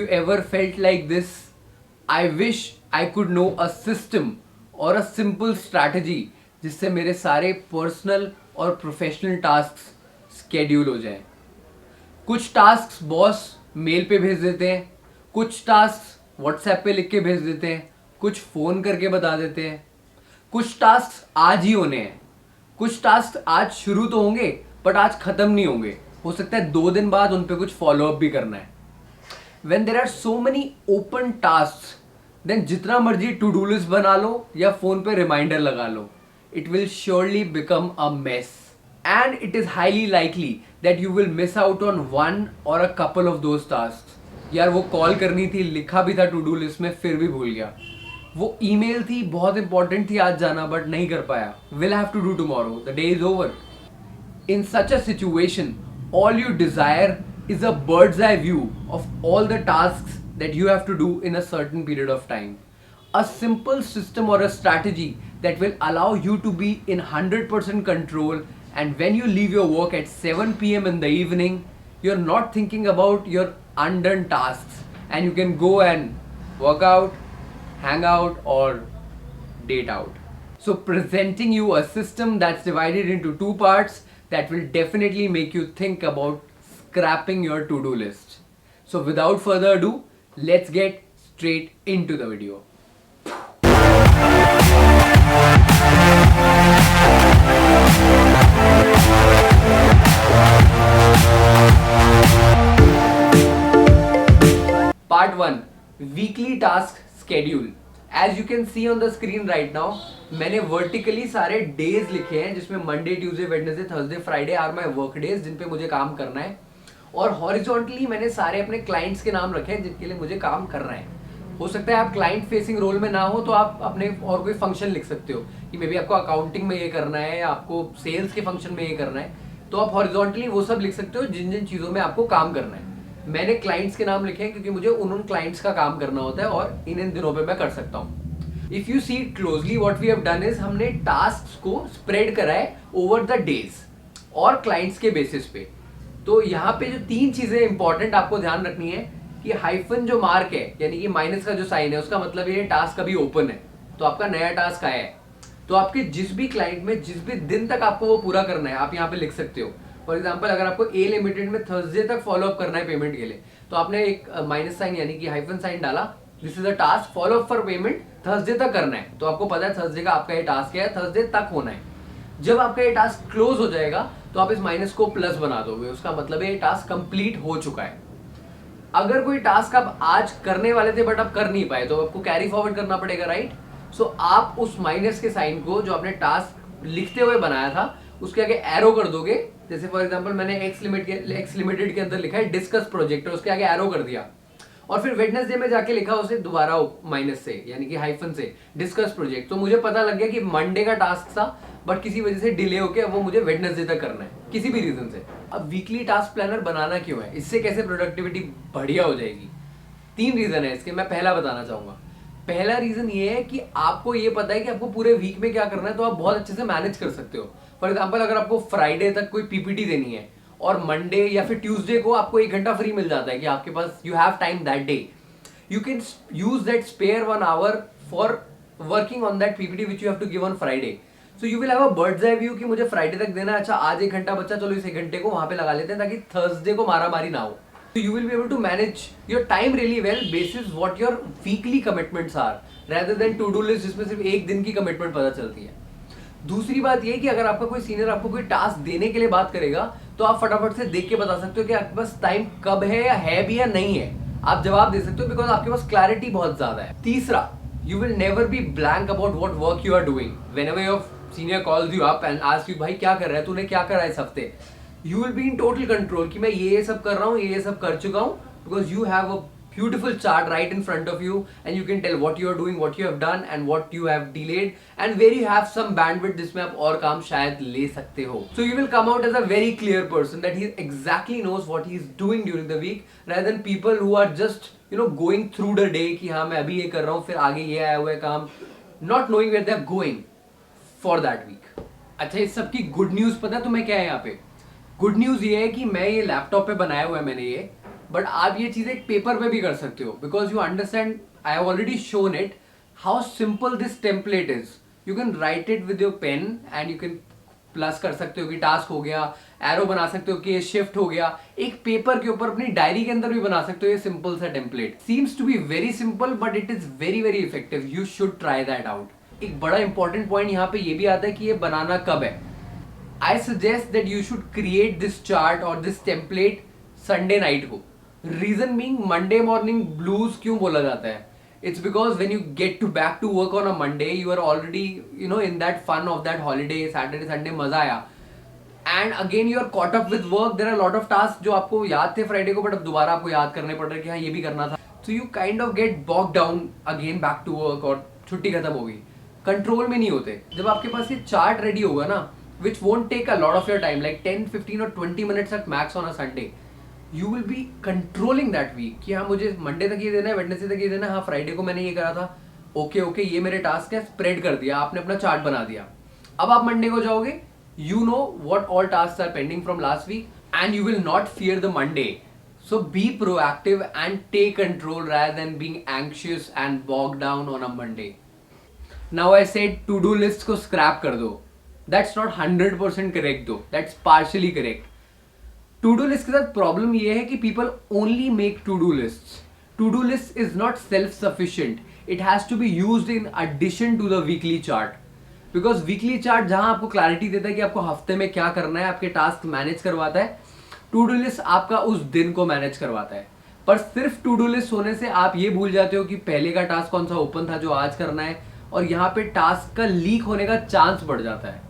you ever felt like this? I wish I could know a system or a simple strategy जिससे मेरे सारे personal और professional task schedule हो जाएं। कुछ टास्क बॉस मेल पे भेज देते हैं, कुछ टास्क व्हाट्सएप पे लिख के भेज देते हैं, कुछ फ़ोन करके बता देते हैं, कुछ टास्क आज ही होने हैं, कुछ टास्क आज शुरू तो होंगे बट आज ख़त्म नहीं होंगे, हो सकता है 2 दिन बाद उन पे कुछ फॉलोअप भी करना है। When there are so many open tasks, then जितना मर्जी टू डू लिस्ट बना लो या फोन पे रिमाइंडर लगा लो, it will surely become a mess, and it is highly likely that you will miss out on one or a couple of those tasks. यार वो call करनी थी, लिखा भी था टू डू लिस्ट में, फिर भी भूल गया। वो ईमेल थी, बहुत इंपॉर्टेंट थी आज जाना, बट नहीं कर पाया। Will have to do tomorrow. The day is over. In such a situation, all you desire is a bird's eye view of all the tasks that you have to do in a certain period of time. A simple system or a strategy that will allow you to be in 100% control, and when you leave your work at 7 p.m. in the evening, you're not thinking about your undone tasks and you can go and work out, hang out, or date out. So presenting you a system that's divided into 2 parts that will definitely make you think about scrapping your to-do list. So without further ado, let's get straight into the video. Part 1. Weekly task schedule. As you can see on the screen right now, मैंने vertically सारे days लिखे हैं जिसमें Monday, Tuesday, Wednesday, Thursday, Friday are my work days जिन पे मुझे काम करना है, और हॉरिजॉन्टली मैंने सारे अपने क्लाइंट्स के नाम रखे हैं जिनके लिए मुझे काम करना है। हो सकता है आप क्लाइंट फेसिंग रोल में ना हो तो आप अपने और कोई फंक्शन लिख सकते हो कि मे बी आपको अकाउंटिंग में ये करना है या आपको सेल्स के फंक्शन में ये करना है, तो आप हॉरिजॉन्टली वो सब लिख सकते हो जिन जिन चीज़ों में आपको काम करना है। मैंने क्लाइंट्स के नाम लिखे हैं क्योंकि मुझे उन क्लाइंट्स का काम करना होता है और इन दिनों पे मैं कर सकता हूँ। If you see closely what we have done is हमने टास्क को स्प्रेड करा है ओवर द डेज और क्लाइंट्स के बेसिस पे। तो यहाँ पे जो 3 चीजें इंपॉर्टेंट आपको ध्यान रखनी है कि हाइफन जो मार्क है यानी कि माइनस का जो साइन है उसका मतलब ये टास्क अभी ओपन है, तो आपका नया टास्क आया है, तो आपके जिस भी क्लाइंट में जिस भी दिन तक आपको वो पूरा करना है आप यहाँ पे लिख सकते हो। फॉर एग्जाम्पल अगर आपको ए लिमिटेड में थर्सडे तक फॉलोअप करना है पेमेंट के लिए, तो आपने एक माइनस साइन यानी कि हाइफन साइन डाला, this is a task follow up for payment Thursday तक करना है, तो आपको पता है थर्सडे का आपका ये टास्क है, थर्सडे तक होना है। जब आपका ये टास्क क्लोज हो जाएगा तो आप इस माइनस को प्लस बना दोगे, उसका मतलब है ये टास्क कंप्लीट हो चुका है। अगर कोई टास्क आप आज करने वाले थे बट आप कर नहीं पाए तो आपको कैरी फॉरवर्ड करना पड़ेगा, राइट। सो आप उस माइनस के साइन को जो आपने टास्क लिखते हुए बनाया था उसके आगे एरो कर दोगे। जैसे फॉर एग्जांपल मैंने एक्स लिमिटेड के अंदर लिखा है डिस्कस प्रोजेक्ट, और उसके आगे एरो कर दिया, और फिर वेडनेसडे में जाके लिखा उसे दोबारा माइनस से यानी कि हाइफन से डिस्कस प्रोजेक्ट। तो मुझे पता लग गया कि मंडे का टास्क था बट किसी वजह से डिले होके अब वो मुझे वेडनेसडे तक करना है किसी भी रीजन से। अब वीकली टास्क प्लानर बनाना क्यों है, इससे कैसे प्रोडक्टिविटी बढ़िया हो जाएगी? 3 रीजन है इसके, मैं पहला बताना चाहूंगा। पहला रीजन ये है कि आपको ये पता है कि आपको पूरे वीक में क्या करना है, तो आप बहुत अच्छे से मैनेज कर सकते हो। फॉर एग्जाम्पल अगर आपको फ्राइडे तक कोई पीपीटी देनी है और मंडे या फिर ट्यूसडे को आपको 1 घंटा फ्री मिल जाता है कि आपके पास you have time that day, you can use that spare 1 hour for working on that PPT which you have to give on Friday. So you will have a bird's eye view कि मुझे Friday तक देना है, अच्छा आज 1 घंटा बचा, चलो इस 1 घंटे को वहां पे लगा लेते हैं ताकि थर्सडे को मारामारी ना हो। So you will be able to manage your time really well basis what your weekly commitments are rather than to do list जिसमें सिर्फ 1 दिन की कमिटमेंट पता चलती है। दूसरी बात ये कि अगर आपका कोई सीनियर आपको कोई टास्क देने के लिए बात करेगा तो आप फटाफट से देख के बता सकते हो कि आपके पास टाइम कब है या है भी या नहीं है, आप जवाब दे सकते हो बिकॉज आपके पास क्लैरिटी बहुत ज्यादा है। तीसरा, you will never be blank about what work you are doing whenever your senior calls you up and asks you भाई क्या कर रहा है, तूने क्या करा इस हफ्ते। You will be in total control कि मैं ये सब कर रहा हूँ, ये सब कर चुका हूँ, because you have a beautiful chart right in front of you and you can tell what you are doing, what you have done and what you have delayed and where you have some bandwidth जिसमें आप और काम शायद ले सकते हो। So you will come out as a very clear person that he exactly knows what he is doing during the week rather than people who are just going through the day कि हाँ मैं अभी ये कर रहा हूँ फिर आगे ये आया हुआ है काम, not knowing where they are going for that week। अच्छा, इस सब की गुड न्यूज पता है तुम्हें क्या है? यहाँ पे गुड न्यूज ये है कि मैं ये लैपटॉप पे बनाया हुआ है मैंने ये, बट आप ये चीज़ एक पेपर पे भी कर सकते हो, because you understand, I have already shown it how simple this template is. You can write it with your pen and you can plus कर सकते हो कि टास्क हो गया, एरो बना सकते हो कि ये शिफ्ट हो गया, एक पेपर के ऊपर अपनी डायरी के अंदर भी बना सकते हो ये सिंपल सा template. Seems to be very simple but it is very very effective. You should try that out. एक बड़ा इंपॉर्टेंट पॉइंट यहाँ पे ये भी आता है कि ये बनाना कब है. I suggest that you should create this chart और दिस टेम्पलेट संडे नाइट को. Reason being Monday morning blues क्यों बोला जाता है? It's because when you get to back to work on a Monday, you are already, in that fun of that holiday, Saturday, Sunday, मजा आया. And again you are caught up with work. There are a lot of tasks जो आपको याद थे Friday को, but अब दोबारा आपको याद करने पड़ रहे कि हाँ ये भी करना था. So you kind of get bogged down again back to work और छुट्टी खत्म हो गई. कंट्रोल में नहीं होते. जब आपके पास ये चार्ट रेडी होगा ना, which won't take a lot of your time, like 10, 15 or 20 minutes at max on a Sunday, you will be controlling that week कि हाँ मुझे मंडे तक ये देना है, वेडनेसडे तक ये देना है, हाँ फ्राइडे को मैंने ये करा था, ओके ये मेरे टास्क है, स्प्रेड कर दिया आपने, अपना चार्ट बना दिया. अब आप मंडे को जाओगे, you know what all task are pending from last week and you will not fear the Monday. So be proactive and take control rather than being anxious and bogged down on a Monday. Now I said to do list को scrap कर दो. That's not 100% correct though. That's partially correct. To do list के साथ problem ये है कि people only make to do list. To do list is not self sufficient. It has to be used in addition to the weekly chart. Because weekly chart जहां आपको clarity देता है कि आपको हफ्ते में क्या करना है, आपके टास्क मैनेज करवाता है. टू डू लिस्ट आपका उस दिन को मैनेज करवाता है. पर सिर्फ टू डू लिस्ट होने से आप ये भूल जाते हो कि पहले का टास्क कौन सा ओपन था जो आज करना है, और यहाँ पे टास्क का लीक होने का चांस बढ़ जाता है.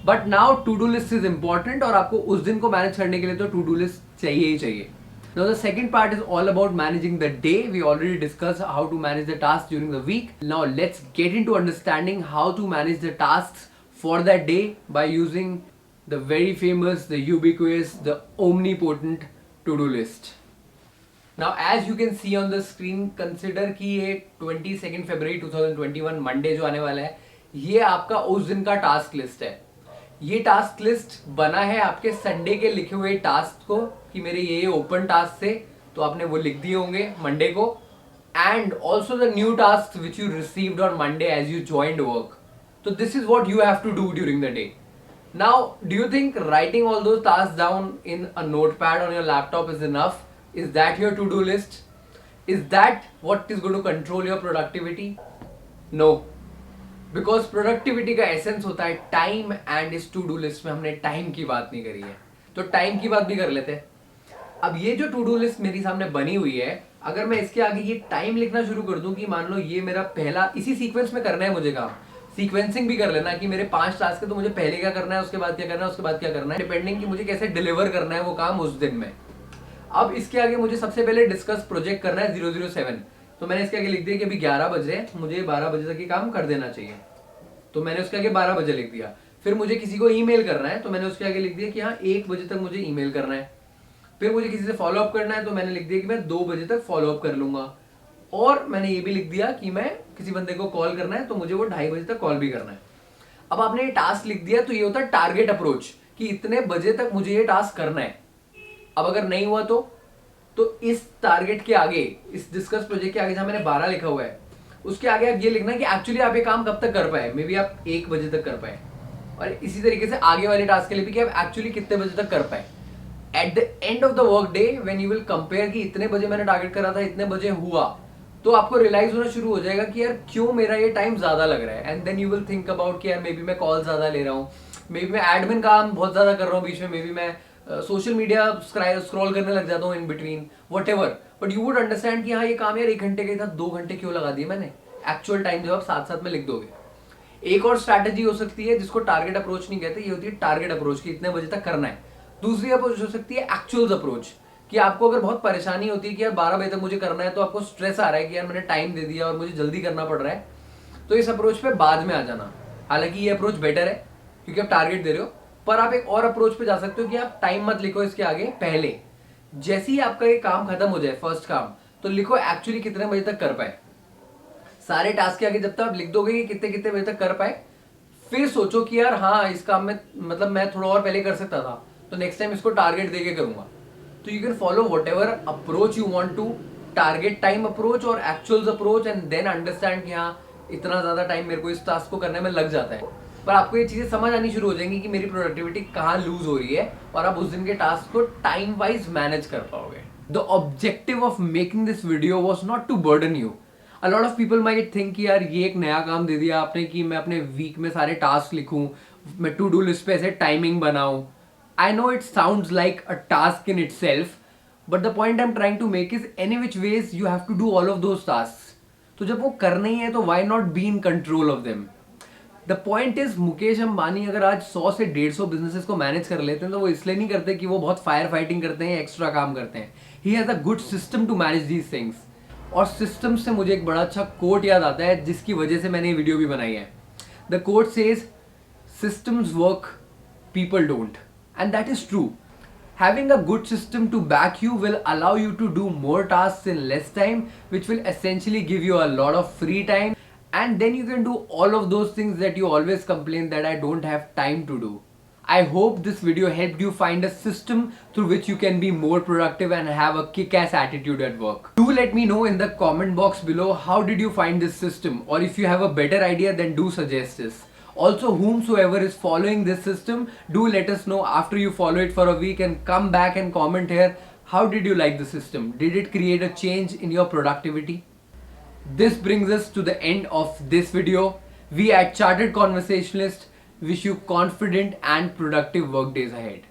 But now to do list is important और आपको उस दिन को मैनेज करने के लिए तो टू डू लिस्ट चाहिए ही चाहिए. Now the second part is all about managing the day. We already discussed how to manage the tasks during the week. Now let's get into understanding how to manage the tasks for that day by using the very famous, the ubiquitous, the omnipotent to-do list. Now as you can see on the screen, consider कि ये 22 February 2021 Monday जो आने वाला है, ये आपका उस दिन का टास्क लिस्ट है. ये टास्क लिस्ट बना है आपके संडे के लिखे हुए टास्क को कि मेरे ये ओपन टास्क थे, तो आपने वो लिख दिए होंगे मंडे को. And also the new task which you received on Monday as you joined work. तो this is what you have to do during the day. Now do you think writing all those task down in a note pad on your laptop is enough? Is that your to do list? Is that what is going to control your productivity? No. Because productivity का essence होता है time, and इस to do list में हमने time की बात नहीं करी है, तो टाइम की बात भी कर लेते हैं. अब ये जो टू डू लिस्ट मेरी सामने बनी हुई है, अगर मैं इसके आगे ये टाइम लिखना शुरू कर दूं कि मान लो ये मेरा पहला, इसी सीक्वेंस में करना है मुझे काम, सीक्वेंसिंग भी कर लेना कि मेरे 5 टास्क है तो मुझे पहले क्या करना है, उसके बाद क्या करना है, उसके बाद क्या करना है, डिपेंडिंग कि मुझे कैसे डिलीवर करना है वो काम उस दिन में. अब इसके आगे मुझे सबसे पहले डिस्कस प्रोजेक्ट करना है 007. तो मैंने इसके आगे लिख दिया कि अभी 11 बज रहे हैं, मुझे 12 बजे तक ये काम कर देना चाहिए, तो मैंने उसके आगे 12 बजे लिख दिया. फिर मुझे किसी को ईमेल करना है, तो मैंने उसके आगे लिख दिया कि हाँ 1 बजे तक मुझे ईमेल करना है. फिर मुझे किसी से फॉलो अप करना है, तो मैंने लिख दिया कि मैं 2 बजे तक फॉलो अप कर लूंगा. और मैंने ये भी लिख दिया कि मैं किसी बंदे को कॉल करना है, तो मुझे वो 2:30 बजे तक कॉल भी करना है. अब आपने ये टास्क लिख दिया, तो ये होता है टारगेट अप्रोच कि इतने बजे तक मुझे ये टास्क करना है. अब अगर नहीं हुआ तो इस टारगेट के आगे, इस डिस्कस प्रोजेक्ट के आगे जहां मैंने 12 लिखा हुआ है, उसके आगे आप ये लिखना कि एक्चुअली आप ये काम कब तक कर पाए. मे बी आप 1 बजे तक कर पाए, और इसी तरीके से आगे वाले टास्क के लिए भी कि आप एक्चुअली कितने बजे तक कर पाए. At the end of the work day when you will compare कि इतने बजे मैंने टारगेट करा था, इतने बजे हुआ, तो आपको रियलाइज होना शुरू हो जाएगा कि यार क्यों मेरा ये टाइम ज्यादा लग रहा है. And then you will think about कि यार मे बी मैं कॉल ज्यादा ले रहा हूँ, मे बी मैं एडमिन काम बहुत ज्यादा कर रहा हूँ बीच में, मे बी मैं सोशल मीडिया स्क्रॉल करने लग जाता हूँ in between, what ever. But you would understand कि हाँ ये काम यार 1 घंटे का ही था, 2 घंटे क्यों लगा दिए मैंने. एक्चुअल टाइम जब आप साथ साथ में लिख दोगे. एक और स्ट्रैटेजी हो सकती है जिसको टारगेट अप्रोच नहीं कहते, ये होती है टारगेट अप्रोच कि इतने बजे तक करना है. दूसरी अप्रोच हो सकती है एक्चुअल्स अप्रोच, कि आपको अगर बहुत परेशानी होती है कि यार 12 बजे तक मुझे करना है, तो आपको स्ट्रेस आ रहा है कि यार मैंने टाइम दे दिया और मुझे जल्दी करना पड़ रहा है, तो इस अप्रोच पे बाद में आ जाना. हालांकि ये अप्रोच बेटर है क्योंकि आप टारगेट दे रहे हो, पर आप एक और अप्रोच पे जा सकते हो कि आप टाइम मत लिखो इसके आगे, पहले जैसे ही आपका ये काम खत्म हो जाए फर्स्ट काम, तो लिखो एक्चुअली कितने बजे तक कर पाए. सारे टास्क के आगे जब तक आप लिख दोगे कि कितने कितने बजे तक कर पाए, फिर सोचो कि यार हाँ इस काम में मतलब मैं थोड़ा और पहले कर सकता था, तो नेक्स्ट टाइम इसको टारगेट देके करूंगा. So you can follow whatever approach you want to, target time approach और actuals approach, and then understand कि हाँ इतना ज़्यादा टाइम मेरे को इस टास्क को करने में लग जाता है। पर आपको ये चीज़ें समझ आनी शुरू हो जाएंगी कि मेरी प्रोडक्टिविटी कहाँ लूज हो रही है और आप उस दिन के टास्क को टाइम वाइज मैनेज कर पाओगे। The objective of making this video was not to burden you. A lot of people might think कि यार ये एक नया काम दे दिया आपने कि मैं अपने वीक में सारे टास्क लिखूं, मैं टू डू लिस्ट पे ऐसे टाइमिंग बनाऊं। I know it sounds like a task in itself, but the point I'm trying to make is any which ways you have to do all of those tasks. तो जब वो करने ही है तो why not be in control of them? The point is Mukesh Ambani अगर आज 100 से 150 businesses को मैनेज कर लेते हैं तो वो इसलिए नहीं करते कि वो बहुत फायर फाइटिंग करते हैं, एक्स्ट्रा काम करते हैं। He has a good system to manage these things. और सिस्टम से मुझे एक बड़ा अच्छा कोट याद आता है जिसकी वजह से मैंने ये वीडियो भी बनाई है। The quote says systems work, people don't, and that is true. Having a good system to back you will allow you to do more tasks in less time, which will essentially give you a lot of free time, and then you can do all of those things that you always complain that I don't have time to do. I hope this video helped you find a system through which you can be more productive and have a kick-ass attitude at work. Do let me know in the comment box below how did you find this system, or if you have a better idea then do suggest this. Also, whomsoever is following this system, do let us know after you follow it for a week and come back and comment here. How did you like the system? Did it create a change in your productivity? This brings us to the end of this video. We at Chartered Conversationalist wish you confident and productive work days ahead.